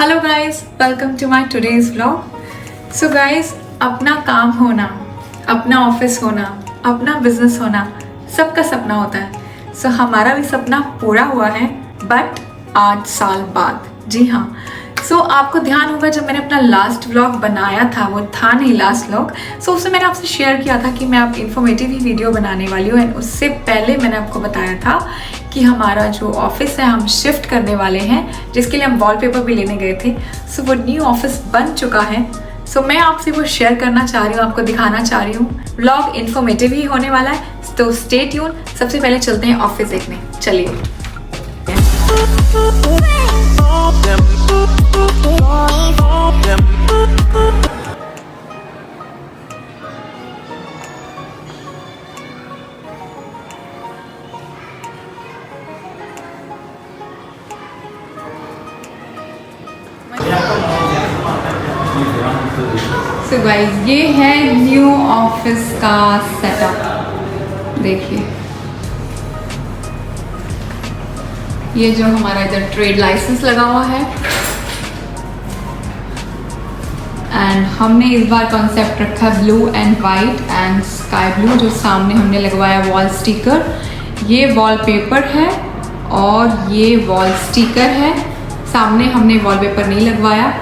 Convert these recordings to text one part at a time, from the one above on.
Hello guys, welcome to my today's vlog. So guys, अपना काम होना, अपना ऑफिस होना, अपना बिजनेस होना सबका सपना होता है। सो हमारा भी सपना पूरा हुआ है, बट 8 साल बाद। जी हाँ। सो आपको ध्यान होगा जब मैंने अपना लास्ट व्लॉग बनाया था, वो था नहीं लास्ट व्लॉग। सो उससे मैंने आपसे शेयर किया था कि मैं आप इन्फॉर्मेटिव ही वीडियो बनाने वाली हूँ। एंड उससे पहले मैंने आपको बताया था कि हमारा जो ऑफिस है हम शिफ्ट करने वाले हैं, जिसके लिए हम वॉलपेपर भी लेने गए थे। सो वो न्यू ऑफिस बन चुका है। सो मैं आपसे वो शेयर करना चाह रही हूँ, आपको दिखाना चाह रही हूँ। व्लॉग इन्फॉर्मेटिव ही होने वाला है, तो स्टे ट्यून। सबसे पहले चलते हैं ऑफिस देखने, चलिए। सो गाइस, ये है न्यू ऑफिस का सेटअप। देखिए, ये जो हमारा इधर ट्रेड लाइसेंस लगा हुआ है। एंड हमने इस बार कॉन्सेप्ट रखा blue and white and sky blue. जो सामने हमने लगवाया वॉल स्टिकर, ये वॉलपेपर है और ये वॉल स्टिकर है। सामने हमने वॉलपेपर नहीं लगवाया।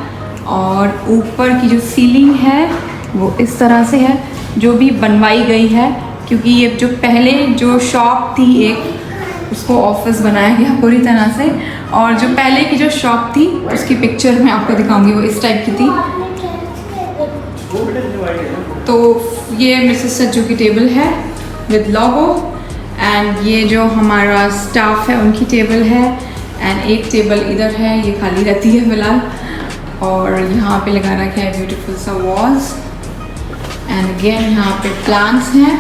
और ऊपर की जो सीलिंग है वो इस तरह से है, जो भी बनवाई गई है, क्योंकि ये जो पहले जो शॉप थी एक, उसको ऑफिस बनाया गया पूरी तरह से। और जो पहले की जो शॉप थी उसकी पिक्चर मैं आपको दिखाऊंगी, वो इस टाइप की थी। तो ये मिसेस सज्जू की टेबल है विद लोगो। एंड ये जो हमारा स्टाफ है उनकी टेबल है। एंड एक टेबल इधर है, ये खाली रहती है फिलहाल। और यहाँ पे लगा रखा है ब्यूटीफुल सा वॉल्स। एंड अगेन यहाँ पे प्लांट्स हैं।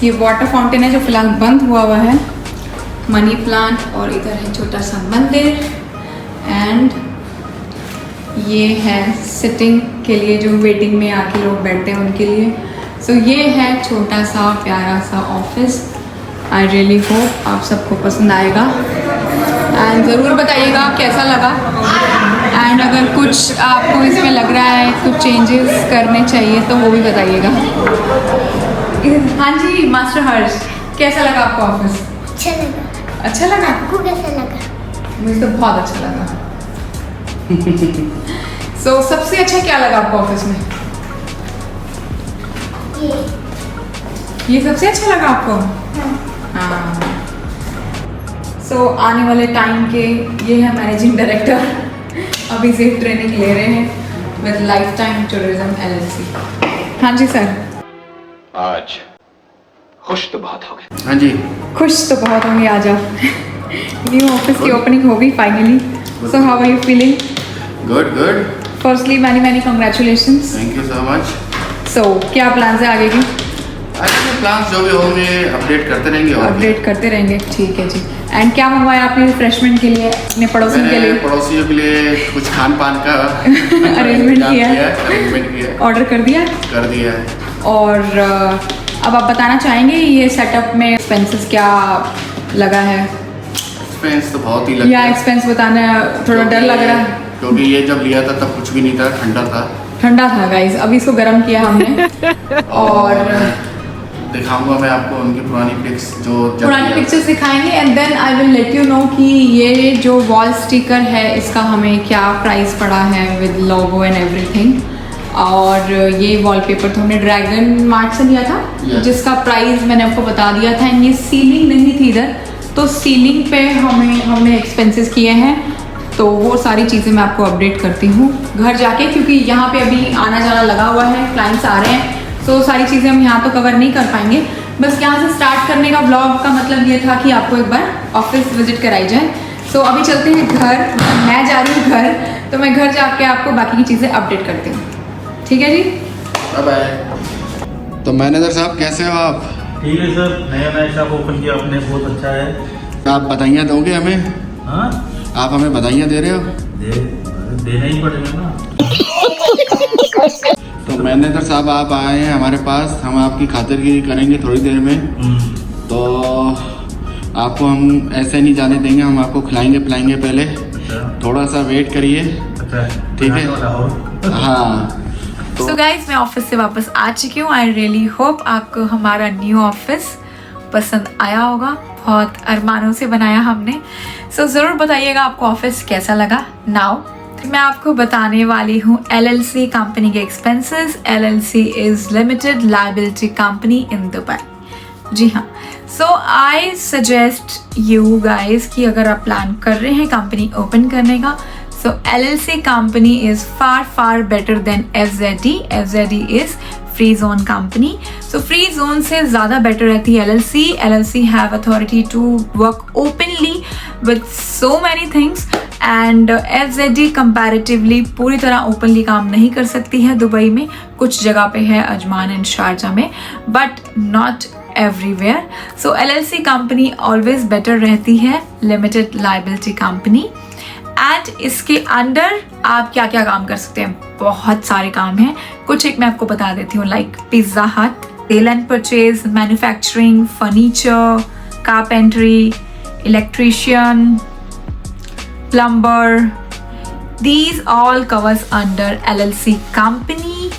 ये वाटर फाउंटेन है जो फिलहाल बंद हुआ है, मनी प्लांट। और इधर है छोटा सा मंदिर। एंड ये है सिटिंग के लिए, जो वेटिंग में आके लोग बैठते हैं उनके लिए। सो ये है छोटा सा प्यारा सा ऑफिस। आई रियली होप आप सबको पसंद आएगा। एंड ज़रूर बताइएगा कैसा लगा। एंड अगर कुछ आपको इसमें लग रहा है कुछ चेंजेस करने चाहिए तो वो भी बताइएगा। हाँ जी मास्टर हर्ष, कैसा लगा आपको ऑफिस? अच्छा लगा। अच्छा लगा? आपको कैसा लगा? मुझे तो बहुत अच्छा लगा। सो सबसे अच्छा क्या लगा आपको ऑफिस में? ये सबसे अच्छा लगा आपको? हाँ। सो आने वाले टाइम के ये है मैनेजिंग डायरेक्टर, अभी से ट्रेनिंग ले रहे हैं with life time tourism LLC। हाँ जी सर। आज खुश तो बहुत हो गए। हाँ जी, खुश तो बहुत होंगे आज आप। न्यू ऑफिस की ओपनिंग होगी finally. So how are you feeling? Good good. Firstly many congratulations. Thank you so much. So क्या प्लान है आगे की? आगे के प्लान्स जो भी होंगे अपडेट करते रहेंगे। और अपडेट करते रहेंगे, ठीक है जी। एंड क्या मंगवाया आपने रिफ्रेशमेंट के लिए अपने पड़ोसियों के लिए? पड़ोसियों के लिए कुछ खान पान का अरेंजमेंट किया है। अरेंजमेंट किया, ऑर्डर कर दिया? कर दिया है। और अब आप बताना चाहेंगे ये सेटअप में एक्सपेंसेस क्या लगा है? एक्सपेंस तो बहुत ही लगता या है। एक्सपेंस बताना थोड़ा डर लग रहा है, क्योंकि ये जब लिया था तब कुछ भी नहीं था, ठंडा था। ठंडा था गाइस। अभी इसको गर्म किया हमने। और दिखाऊंगा मैं आपको उनकी पुरानी पिक्स, जो जब पुरानी लिया पिक्चर्स दिखाएंगे। And then I will let you know कि ये जो वॉल स्टिकर है इसका हमें क्या प्राइस पड़ा है विद लोगो एंड एवरीथिंग। और ये वॉलपेपर तो हमने ड्रैगन मार्ट से लिया था, Yes. जिसका प्राइस मैंने आपको बता दिया था। एंड ये सीलिंग नहीं थी इधर, तो सीलिंग पे हमने एक्सपेंसेस किए हैं। तो वो सारी चीज़ें मैं आपको अपडेट करती हूँ घर जाके, क्योंकि यहाँ पे अभी आना जाना लगा हुआ है, क्लाइंट्स आ रहे हैं। तो सारी चीज़ें हम यहाँ तो कवर नहीं कर पाएंगे। बस यहाँ से स्टार्ट करने का ब्लॉग का मतलब ये था कि आपको एक बार ऑफिस विजिट कराई जाए। सो अभी चलते हैं घर। मैं जा रही हूँ घर, तो मैं घर जाके आपको बाकी की चीज़ें अपडेट करती हूँ। ठीक है जी, बाय बाय। तो मैनेजर साहब कैसे हो आप? ठीक है सर, नया शॉप ओपन किया आपने, बहुत अच्छा है। आप बधाइयाँ दोगे हमें? हाँ, आप हमें बधाइयाँ दे रहे हो? देना ही पड़ेगा ना। तो मैनेजर साहब आप आए हैं हमारे पास, हम आपकी खातिरदारी करेंगे थोड़ी देर में। तो आपको हम ऐसे नहीं जाने देंगे, हम आपको खिलाएंगे पिलाएंगे। पहले थोड़ा सा वेट करिए। अच्छा है, ठीक है। बनाने वाला हो। हाँ सो गाइज मैं ऑफिस से वापस आ चुकी हूँ। आई रियली होप आपको हमारा न्यू ऑफिस पसंद आया होगा। बहुत अरमानों से बनाया हमने। सो ज़रूर बताइएगा आपको ऑफिस कैसा लगा। नाउ मैं आपको बताने वाली हूँ LLC कंपनी के expenses. LLC is limited liability company in Dubai. जी हाँ, so I suggest you guys कि अगर आप प्लान कर रहे हैं कंपनी ओपन करने का, so LLC company is far better than FZE. FZE is free zone company. So free zone से ज़्यादा better रहती है LLC. LLC have authority to work openly with so many things and FZE comparatively पूरी तरह openly काम नहीं कर सकती है दुबई में। कुछ जगह पे है, अजमान एंड शारजा में, but not everywhere. So LLC company always better रहती है limited liability company. एंड इसके अंडर आप क्या क्या काम कर सकते हैं, बहुत सारे काम हैं। कुछ एक मैं आपको बता देती हूँ, like pizza hut, sale and purchase, manufacturing, furniture, carpentry, electrician, plumber, these all covers under LLC company.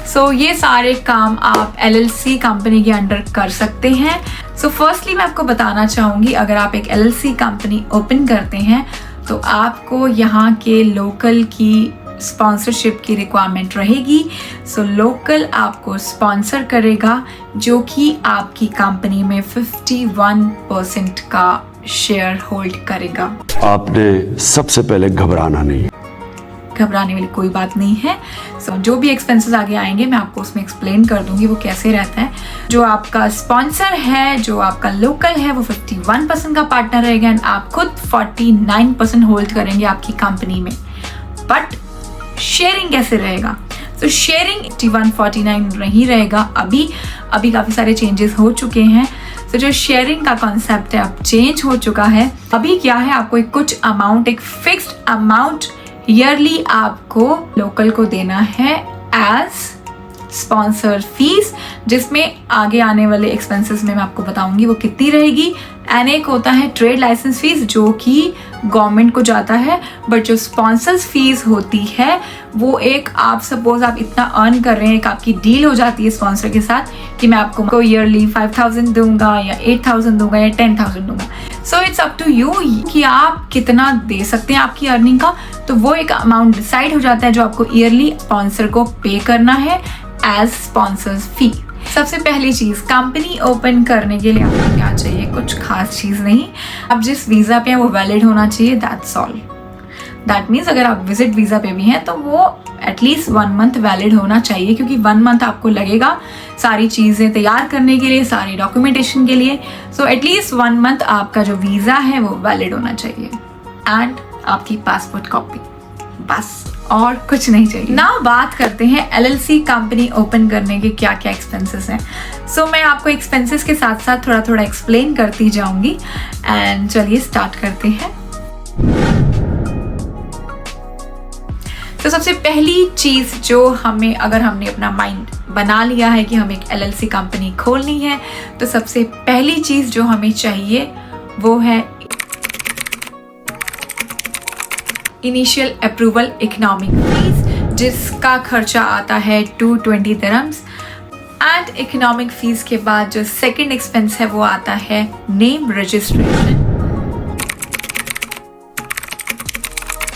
So ये सारे काम आप LLC कंपनी के अंडर कर सकते हैं। सो फर्स्टली मैं आपको बताना चाहूँगी, अगर आप एक LLC कंपनी ओपन करते हैं तो आपको यहाँ के लोकल की स्पॉन्सरशिप की रिक्वायरमेंट रहेगी। सो लोकल आपको स्पॉन्सर करेगा जो कि आपकी कंपनी में 51% का शेयर होल्ड करेगा। आपने सबसे पहले घबराना नहीं, घबराने वाली कोई बात नहीं है। सो जो भी एक्सपेंसेस आगे आएंगे मैं आपको उसमें एक्सप्लेन कर दूंगी वो कैसे रहता है। जो आपका स्पॉन्सर है, जो आपका लोकल है, वो 51% का पार्टनर रहेगा एंड आप खुद 49% होल्ड करेंगे आपकी कंपनी में। बट शेयरिंग कैसे रहेगा? तो शेयरिंग 51-49 नहीं रहेगा। अभी काफ़ी सारे चेंजेस हो चुके हैं। तो जो शेयरिंग का कॉन्सेप्ट है अब चेंज हो चुका है। अभी क्या है, आपको एक कुछ अमाउंट, एक फिक्स्ड अमाउंट ईयरली आपको लोकल को देना है एज स्पॉन्सर फीस, जिसमें आगे आने वाले एक्सपेंसेस में मैं आपको बताऊंगी वो कितनी रहेगी। एंड एक होता है ट्रेड लाइसेंस फीस जो कि गवर्नमेंट को जाता है, बट जो स्पॉन्सर्स फीस होती है वो एक, आप सपोज आप इतना अर्न कर रहे हैं, एक आपकी डील हो जाती है स्पॉन्सर के साथ कि मैं आपको ईयरली 5,000 दूंगा या 8,000 दूंगा या 10,000 दूंगा। So it's up to you कि आप कितना दे सकते हैं आपकी अर्निंग का। तो वो एक अमाउंट डिसाइड हो जाता है जो आपको ईयरली स्पॉन्सर को पे करना है एज स्पॉन्सर्स फी। सबसे पहली चीज़, कंपनी ओपन करने के लिए आपको क्या चाहिए? कुछ खास चीज़ नहीं। अब जिस वीज़ा पे हैं वो वैलिड होना चाहिए, दैट्स ऑल। दैट मीन्स अगर आप विजिट वीज़ा पे भी हैं तो वो एटलीस्ट 1 मंथ वैलिड होना चाहिए, क्योंकि 1 मंथ आपको लगेगा सारी चीज़ें तैयार करने के लिए, सारी डॉक्यूमेंटेशन के लिए। सो एटलीस्ट 1 मंथ आपका जो वीज़ा है वो वैलिड होना चाहिए एंड आपकी पासपोर्ट कॉपी, बस और कुछ नहीं चाहिए। ना बात करते हैं LLC कंपनी ओपन करने के क्या क्या एक्सपेंसेस हैं। सो मैं आपको एक्सपेंसेस के साथ साथ थोड़ा थोड़ा एक्सप्लेन करती जाऊंगी एंड चलिए स्टार्ट करते हैं। तो सबसे पहली चीज़ जो हमें, अगर हमने अपना माइंड बना लिया है कि हमें एक LLC कंपनी खोलनी है, तो सबसे पहली चीज़ जो हमें चाहिए वो है इनिशियल अप्रूवल इकोनॉमिक फीस, जिसका खर्चा आता है 220 दिरहम्स। एंड इकोनॉमिक फीस के बाद जो सेकंड एक्सपेंस है वो आता है name registration,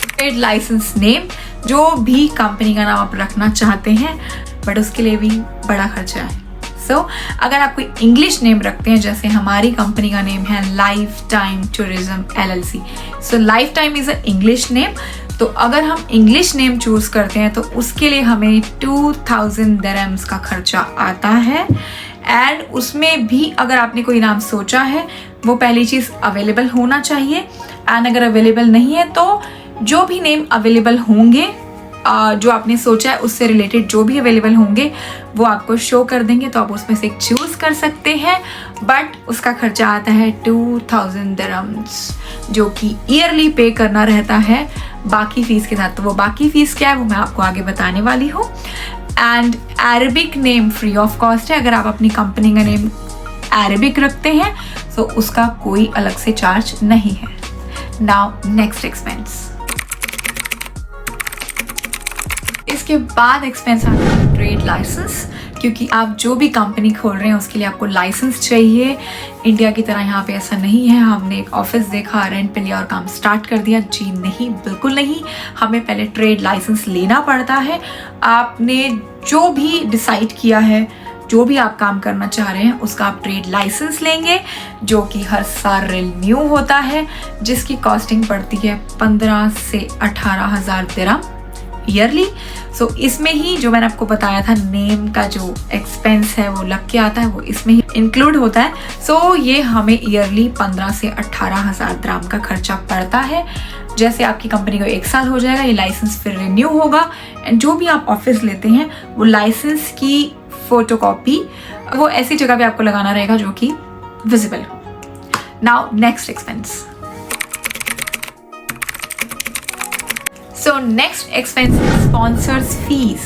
trade licence name, जो भी कंपनी का नाम आप रखना चाहते हैं, बट उसके लिए भी बड़ा खर्चा है। सो अगर आप कोई इंग्लिश नेम रखते हैं, जैसे हमारी कंपनी का नेम है life time tourism LLC, so life time is a English name. तो अगर हम इंग्लिश नेम चूज़ करते हैं तो उसके लिए हमें 2,000 दिरहम्स का खर्चा आता है। एंड उसमें भी अगर आपने कोई नाम सोचा है, वो पहली चीज़ अवेलेबल होना चाहिए। एंड अगर अवेलेबल नहीं है तो जो भी नेम अवेलेबल होंगे, जो आपने सोचा है उससे रिलेटेड जो भी अवेलेबल होंगे वो आपको शो कर देंगे, तो आप उसमें से एक चूज़ कर सकते हैं। बट उसका खर्चा आता है 2,000 दिरहम्स, जो कि ईयरली पे करना रहता है बाकी फ़ीस के साथ। तो वो बाकी फ़ीस क्या है वो मैं आपको आगे बताने वाली हूँ। And Arabic name free of cost है। अगर आप अपनी कंपनी का नेम अरेबिक रखते हैं तो उसका कोई अलग से चार्ज नहीं है। Now next expense. उसके बाद एक्सपेंस आता है ट्रेड लाइसेंस, क्योंकि आप जो भी कंपनी खोल रहे हैं उसके लिए आपको लाइसेंस चाहिए। इंडिया की तरह यहाँ पे ऐसा नहीं है, हमने एक ऑफिस देखा, रेंट पे लिया और काम स्टार्ट कर दिया। जी नहीं, बिल्कुल नहीं, हमें पहले ट्रेड लाइसेंस लेना पड़ता है। आपने जो भी डिसाइड किया है, जो भी आप काम करना चाह रहे हैं, उसका आप ट्रेड लाइसेंस लेंगे, जो कि हर साल रिन्यू होता है, जिसकी कॉस्टिंग पड़ती है 15 से 18,000 दिरहम ईयरली। सो इसमें ही जो मैंने आपको बताया था नेम का जो एक्सपेंस है वो लग के आता है, वो इसमें ही इंक्लूड होता है। सो ये हमें ईयरली 15 से 18,000 दिरहम का खर्चा पड़ता है। जैसे आपकी कंपनी को 1 साल हो जाएगा, ये लाइसेंस फिर रिन्यू होगा, एंड जो भी आप ऑफिस लेते हैं वो लाइसेंस की फोटोकॉपी वो ऐसी जगह पे आपको लगाना रहेगा जो कि विजिबल हो। Now next expense. So next expense sponsors fees.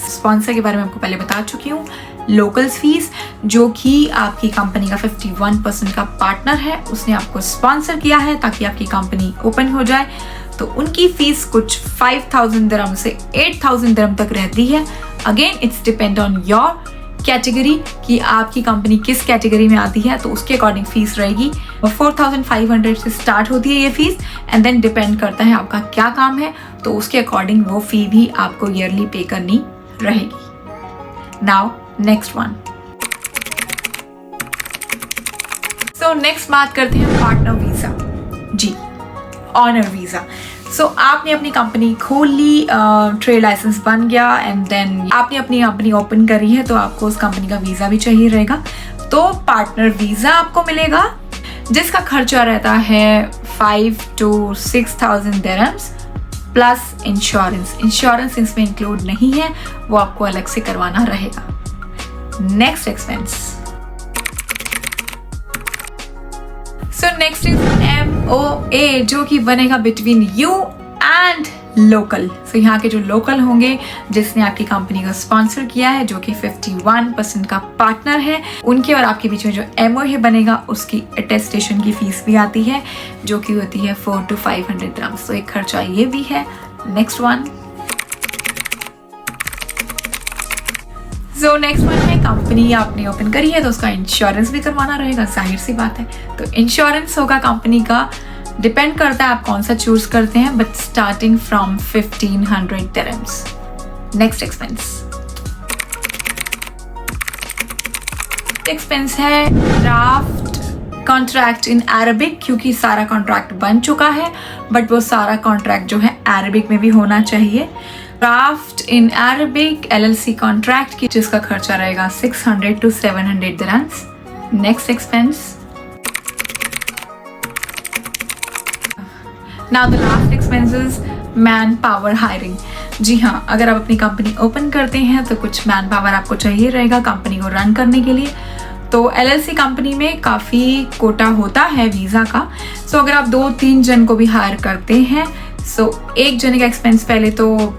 Sponsor के बारे में आपको पहले बता चुकी हूँ। लोकल्स फीस, जो कि आपकी कंपनी का 51% का पार्टनर है, उसने आपको स्पॉन्सर किया है ताकि आपकी कंपनी ओपन हो जाए, तो उनकी फीस कुछ 5,000 दिरहम से 8,000 दिरहम तक रहती है। Again it's depend on your category कि आपकी कंपनी किस कैटेगरी में आती है, तो उसके अकॉर्डिंग फीस रहेगी। 4,500 से स्टार्ट होती है ये फीस, एंड देन डिपेंड करता है आपका क्या काम है, तो उसके अकॉर्डिंग वो फी भी आपको ईयरली पे करनी रहेगी। Now next one. So next बात करते हैं पार्टनर वीजा। जी, ऑनर वीजा। सो आपने अपनी कंपनी खोल ली, ट्रेड लाइसेंस बन गया, एंड देन आपने अपनी कंपनी ओपन करी है, तो आपको उस कंपनी का वीजा भी चाहिए रहेगा। तो पार्टनर वीजा आपको मिलेगा, जिसका खर्चा रहता है 5 to 6,000 dirhams plus insurance. Insurance इसमें इंक्लूड नहीं है, वो आपको अलग से करवाना रहेगा। Next expense. So next is MOA, जो कि बनेगा बिटवीन यू एंड लोकल। सो यहाँ के जो लोकल होंगे जिसने आपकी कंपनी को स्पॉन्सर किया है, जो कि 51% का पार्टनर है, उनके और आपके बीच में जो MOA बनेगा उसकी अटेस्टेशन की फीस भी आती है, जो कि होती है 400 to 500 दिरहम। सो एक खर्चा ये भी है। Next one. So next one है कंपनी आपने ओपन करी है, तो उसका इंश्योरेंस भी करवाना रहेगा, जाहिर सी बात है। तो इंश्योरेंस होगा कंपनी का, डिपेंड करता है आप कौन सा चूज करते हैं, but starting from 1,500 dirhams. Next expense है ड्राफ्ट कॉन्ट्रैक्ट इन अरबिक, क्योंकि सारा कॉन्ट्रैक्ट बन चुका है, बट वो सारा कॉन्ट्रैक्ट जो है अरबिक में भी होना चाहिए। Draft in Arabic LLC contract की, जिसका खर्चा रहेगा 600 to 700 dirhams. Next expense. Now the last expenses, man power hiring. जी हाँ, अगर आप अपनी कंपनी ओपन करते हैं तो कुछ मैन पावर आपको चाहिए रहेगा कंपनी को रन करने के लिए। तो LLC कंपनी में काफ़ी कोटा होता है वीज़ा का। सो अगर आप 2-3 जन को भी हायर करते हैं, सो एक जने का एक्सपेंस पहले तो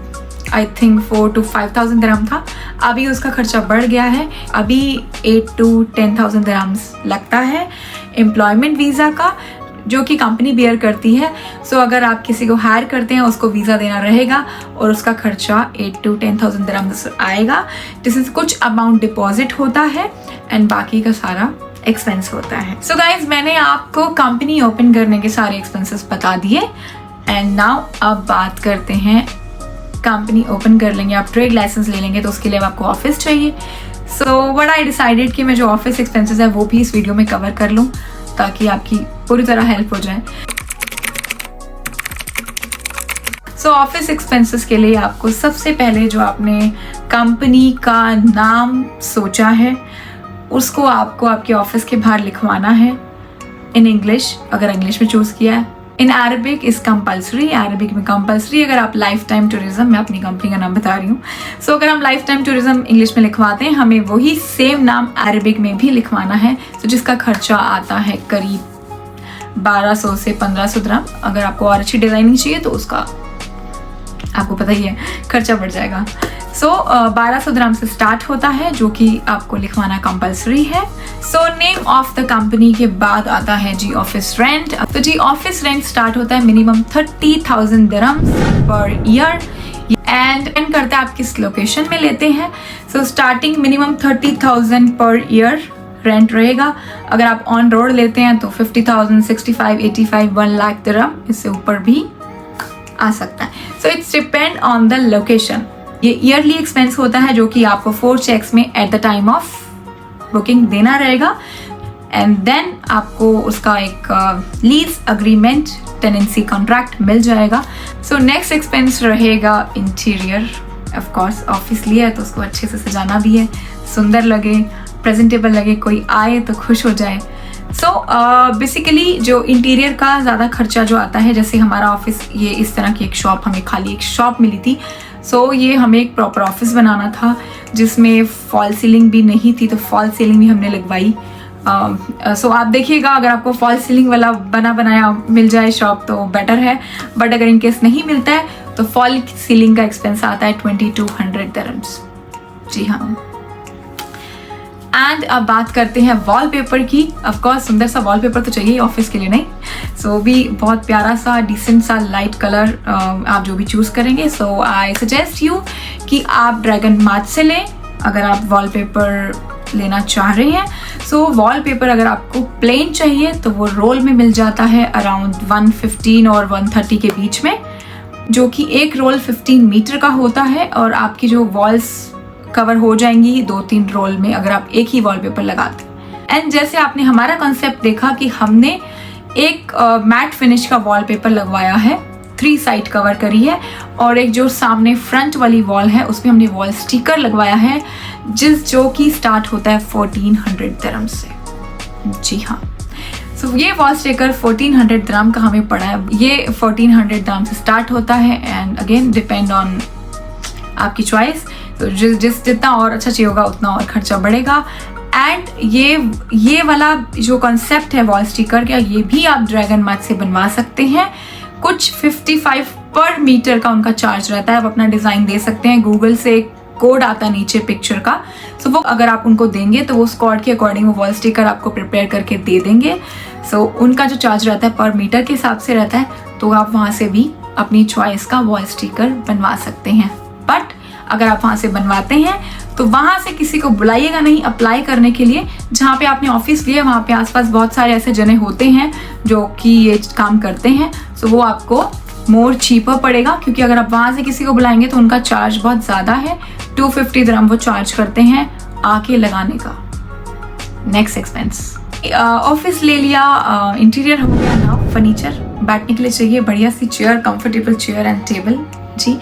आई थिंक 4,000 to 5,000 दिरहम था, अभी उसका खर्चा बढ़ गया है, अभी 8,000 to 10,000 दिरहम्स लगता है एम्प्लॉयमेंट वीज़ा का, जो कि कंपनी बेयर करती है। सो अगर आप किसी को हायर करते हैं, उसको वीज़ा देना रहेगा और उसका खर्चा 8,000 to 10,000 दिरहम्स आएगा, जिसमें कुछ अमाउंट डिपॉजिट होता है एंड बाकी का सारा एक्सपेंस होता है। सो गाइज, मैंने आपको कंपनी ओपन करने के सारे एक्सपेंसेस बता दिए, एंड नाउ अब बात करते हैं कंपनी ओपन कर लेंगे, आप ट्रेड लाइसेंस ले लेंगे, तो उसके लिए आपको ऑफिस चाहिए। सो व्हाट आई डिसाइडेड कि मैं जो ऑफिस एक्सपेंसेस है वो भी इस वीडियो में कवर कर लूँ, ताकि आपकी पूरी तरह हेल्प हो जाए। सो ऑफिस एक्सपेंसेस के लिए आपको सबसे पहले जो आपने कंपनी का नाम सोचा है, उसको आपको आपके ऑफिस के बाहर लिखवाना है इन इंग्लिश, अगर इंग्लिश में चूज किया है। In Arabic is compulsory, Arabic में कंपल्सरी। अगर आप लाइफ टाइम टूरिज्म, मैं अपनी कंपनी का नाम बता रही हूँ, सो अगर हम लाइफ टाइम टूरिज्म इंग्लिश में लिखवाते हैं, हमें वही सेम नाम अरबिक में भी लिखवाना है, तो जिसका खर्चा आता है करीब 1200 से 1500 दिरहम। अगर आपको और अच्छी डिजाइनिंग चाहिए तो उसका आपको पता ही है खर्चा बढ़ जाएगा। सो 1200 दिरहम से स्टार्ट होता है, जो कि आपको लिखवाना कंपल्सरी है। So name of the company के बाद आता है जी ऑफिस रेंट। तो जी ऑफिस रेंट स्टार्ट होता है minimum 30,000 dirhams per year. And depend करता है आप किस लोकेशन में लेते हैं। So starting minimum 30,000 per year rent रहेगा। अगर आप ऑन रोड लेते हैं तो 50,000, 65, 85, 1 लाख दिरहम, इससे ऊपर भी आ सकता है। So it's depend on the location. ये ईयरली एक्सपेंस होता है जो कि आपको 4 चेक्स में at the time of booking देना रहेगा एंड देन आपको उसका एक लीज अग्रीमेंट, टेनेंसी कॉन्ट्रैक्ट मिल जाएगा। सो नेक्स्ट एक्सपेंस रहेगा इंटीरियर। ऑफ कोर्स ऑफिस लिया है तो उसको अच्छे से सजाना भी है, सुंदर लगे, प्रेजेंटेबल लगे, कोई आए तो खुश हो जाए। सो बेसिकली जो इंटीरियर का ज़्यादा खर्चा जो आता है, जैसे हमारा ऑफिस ये इस तरह की एक शॉप, हमें खाली एक शॉप मिली थी। सो ये हमें एक प्रॉपर ऑफिस बनाना था जिसमें फॉल सीलिंग भी नहीं थी, तो फॉल सीलिंग भी हमने लगवाई। सो आप देखिएगा अगर आपको फॉल सीलिंग वाला बना बनाया मिल जाए शॉप तो बेटर है, बट अगर इनकेस नहीं मिलता है तो फॉल सीलिंग का एक्सपेंस आता है 2200 दिरहम्स। जी हाँ। एंड अब बात करते हैं वॉलपेपर की। ऑफ कोर्स सुंदर सा वॉलपेपर तो चाहिए ऑफिस के लिए, नहीं? सो भी बहुत प्यारा सा डिसेंट सा लाइट कलर आप जो भी चूज़ करेंगे। सो आई सजेस्ट यू कि आप ड्रैगन मार्च से लें अगर आप वॉलपेपर लेना चाह रहे हैं। सो वॉलपेपर अगर आपको प्लेन चाहिए तो वो रोल में मिल जाता है अराउंड 115 और 130 के बीच में, जो कि एक रोल 15 मीटर का होता है और आपकी जो वॉल्स कवर हो जाएंगी 2-3 रोल में अगर आप एक ही वॉलपेपर लगाते हैं। एंड जैसे आपने हमारा कॉन्सेप्ट देखा कि हमने एक मैट फिनिश का वॉलपेपर लगवाया है, 3 साइड कवर करी है, और एक जो सामने फ्रंट वाली वॉल है उसमें हमने वॉल स्टिकर लगवाया है जो कि स्टार्ट होता है 1400 दिरहम से। जी हाँ। सो ये वॉल स्टिकर 1400 दिरहम का हमें पड़ा है। ये 1400 दिरहम से स्टार्ट होता है एंड अगेन डिपेंड ऑन आपकी चॉइस। तो जितना और अच्छा चाहिए होगा उतना और खर्चा बढ़ेगा। एंड ये वाला जो कॉन्सेप्ट है वॉल स्टिकर का, ये भी आप ड्रैगन मार्च से बनवा सकते हैं। कुछ 55 पर मीटर का उनका चार्ज रहता है। आप अपना डिज़ाइन दे सकते हैं, गूगल से एक कोड आता है नीचे पिक्चर का। सो वो अगर आप उनको देंगे तो वो उस कोड के अकॉर्डिंग वो वॉल स्टिकर आपको प्रिपेयर करके दे देंगे। सो उनका जो चार्ज रहता है पर मीटर के हिसाब से रहता है, तो आप वहाँ से भी अपनी चॉइस का वॉल स्टिकर बनवा सकते हैं। बट अगर आप वहाँ से बनवाते हैं तो वहाँ से किसी को बुलाइएगा नहीं अप्लाई करने के लिए। जहाँ पे आपने ऑफिस लिया वहाँ पे आसपास बहुत सारे ऐसे जने होते हैं जो कि ये काम करते हैं। सो वो आपको मोर चीपर पड़ेगा, क्योंकि अगर आप वहाँ से किसी को बुलाएंगे तो उनका चार्ज बहुत ज़्यादा है। 250 दिरहम वो चार्ज करते हैं आके लगाने का। नेक्स्ट एक्सपेंस, ऑफिस ले लिया, इंटीरियर हो गया ना, फर्नीचर बैठने के लिए चाहिए बढ़िया सी chair, comfortable chair and table. जी।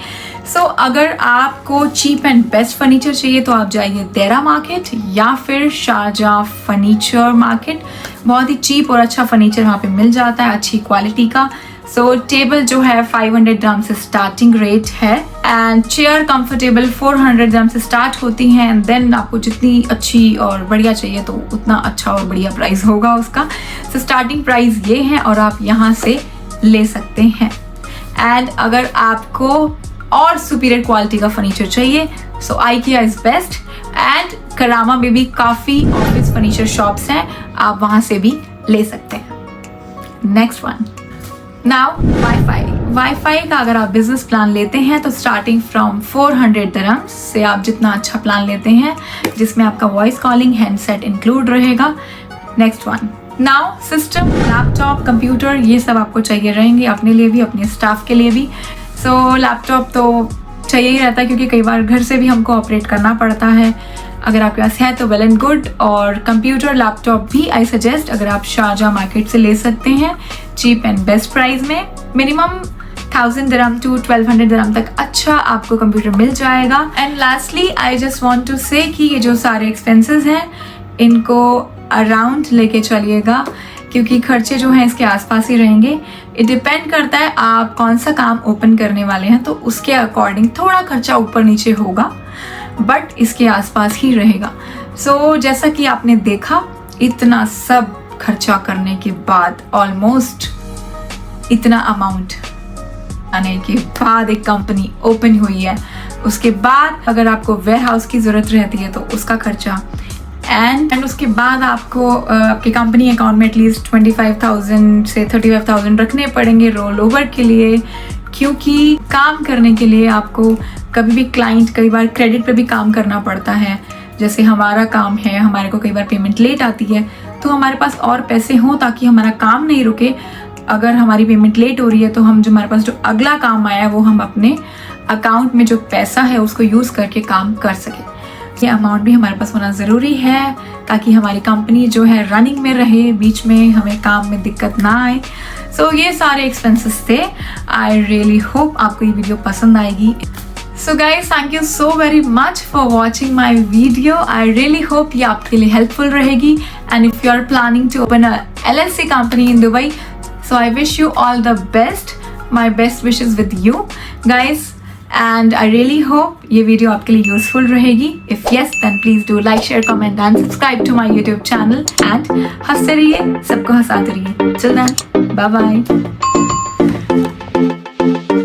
सो अगर आपको चीप एंड बेस्ट फर्नीचर चाहिए तो आप जाइए देरा मार्केट या फिर शारजाह फर्नीचर मार्केट। बहुत ही चीप और अच्छा फर्नीचर वहाँ पे मिल जाता है, अच्छी क्वालिटी का। सो टेबल जो है 500 दिरहम से स्टार्टिंग रेट है एंड चेयर कंफर्टेबल 400 दिरहम से स्टार्ट होती हैं। एंड देन आपको जितनी अच्छी और बढ़िया चाहिए तो उतना अच्छा और बढ़िया प्राइस होगा उसका। सो स्टार्टिंग प्राइस ये है और आप यहाँ से ले सकते हैं। एंड अगर आपको और सुपीरियर क्वालिटी का फर्नीचर चाहिए सो IKEA इज बेस्ट। एंड करामा में भी काफ़ी ऑफिस फर्नीचर शॉप्स हैं, आप वहाँ से भी ले सकते हैं। नेक्स्ट वन, नाउ वाईफाई का अगर आप बिजनेस प्लान लेते हैं तो स्टार्टिंग फ्रॉम 400 दिरहम्स से आप जितना अच्छा प्लान लेते हैं जिसमें आपका वॉइस कॉलिंग हैंडसेट इंक्लूड रहेगा। Next one, now system, laptop, computer ये सब आपको चाहिए रहेंगे अपने लिए भी अपने स्टाफ के लिए भी। सो लैपटॉप तो चाहिए ही रहता है क्योंकि कई बार घर से भी हमको ऑपरेट करना पड़ता है। अगर आपके पास है तो वेल एंड गुड। और कंप्यूटर लैपटॉप भी आई सजेस्ट अगर आप शारजाह मार्केट से ले सकते हैं चीप एंड बेस्ट प्राइस में। मिनिमम 1000 दिरहम टू 1200 दिरहम तक अच्छा आपको कंप्यूटर मिल जाएगा। And lastly I just want to say कि ये जो सारे एक्सपेंसेस हैं इनको अराउंड लेके चलिएगा क्योंकि खर्चे जो हैं इसके आसपास ही रहेंगे। इट डिपेंड करता है आप कौन सा काम ओपन करने वाले हैं तो उसके अकॉर्डिंग थोड़ा खर्चा ऊपर नीचे होगा बट इसके आसपास ही रहेगा। सो जैसा कि आपने देखा इतना सब खर्चा करने के बाद ऑलमोस्ट इतना अमाउंट आने के बाद एक कंपनी ओपन हुई है। उसके बाद अगर आपको वेयर हाउस की ज़रूरत रहती है तो उसका खर्चा एंड उसके बाद आपको आपकी कंपनी अकाउंट में एटलीस्ट 25,000 से 35,000 रखने पड़ेंगे रोल ओवर के लिए क्योंकि काम करने के लिए आपको कभी भी क्लाइंट कई बार क्रेडिट पे भी काम करना पड़ता है। जैसे हमारा काम है, हमारे को कई बार पेमेंट लेट आती है, तो हमारे पास और पैसे हों ताकि हमारा काम नहीं रुके। अगर हमारी पेमेंट लेट हो रही है तो हम जो हमारे पास जो अगला काम आया है वो हम अपने अकाउंट में जो पैसा है उसको यूज़ करके काम कर सकें। ये अमाउंट भी हमारे पास होना ज़रूरी है ताकि हमारी कंपनी जो है रनिंग में रहे, बीच में हमें काम में दिक्कत ना आए। सो ये सारे एक्सपेंसेस थे। आई रियली होप आपको ये वीडियो पसंद आएगी। So guys, thank you so very much for watching my video. I really hope ये आपके लिए हेल्पफुल रहेगी। And if you are planning to open a LLC company in Dubai, so I wish you all the best. My best wishes with you guys, and I really hope ये video आपके लिए useful रहेगी। If yes, then please do like, share, comment and subscribe to my YouTube channel. And हंसते रहिए, सबको हंसाते रहिए। Till then, bye bye.